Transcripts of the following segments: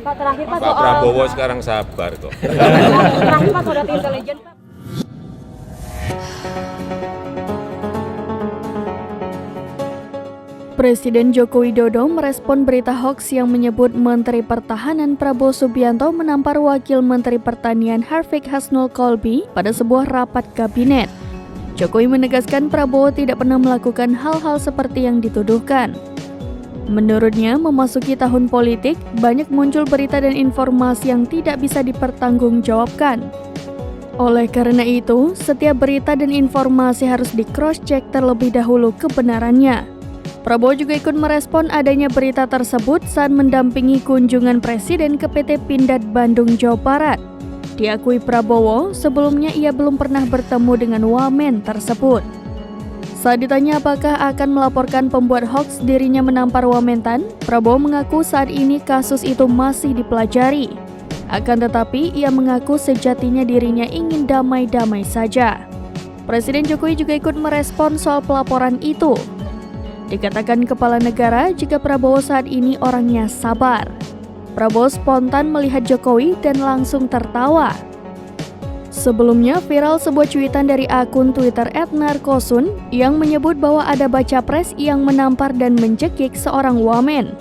Pak, terakhir Pak Pak soal Prabowo sekarang sabar kok. terakhir Pak soal data intelijen Pak. Presiden Joko Widodo merespon berita hoax yang menyebut Menteri Pertahanan Prabowo Subianto menampar Wakil Menteri Pertanian Harvick Hasnul Kolbi pada sebuah rapat kabinet. Jokowi menegaskan Prabowo tidak pernah melakukan hal-hal seperti yang dituduhkan. Menurutnya, memasuki tahun politik, banyak muncul berita dan informasi yang tidak bisa dipertanggungjawabkan. Oleh karena itu, setiap berita dan informasi harus di-cross-check terlebih dahulu kebenarannya. Prabowo juga ikut merespon adanya berita tersebut saat mendampingi kunjungan Presiden ke PT Pindad Bandung, Jawa Barat. Diakui Prabowo, sebelumnya ia belum pernah bertemu dengan wamen tersebut. Saat ditanya apakah akan melaporkan pembuat hoax dirinya menampar Wamentan, Prabowo mengaku saat ini kasus itu masih dipelajari. Akan tetapi, ia mengaku sejatinya dirinya ingin damai-damai saja. Presiden Jokowi juga ikut merespon soal pelaporan itu. Dikatakan kepala negara jika Prabowo saat ini orangnya sabar. Prabowo spontan melihat Jokowi dan langsung tertawa. Sebelumnya viral sebuah cuitan dari akun Twitter @narkosun yang menyebut bahwa ada baca pres yang menampar dan mencekik seorang wamen.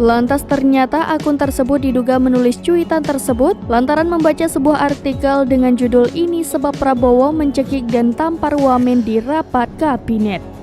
Lantas ternyata akun tersebut diduga menulis cuitan tersebut lantaran membaca sebuah artikel dengan judul "Ini sebab Prabowo mencekik dan tampar wamen di rapat kabinet".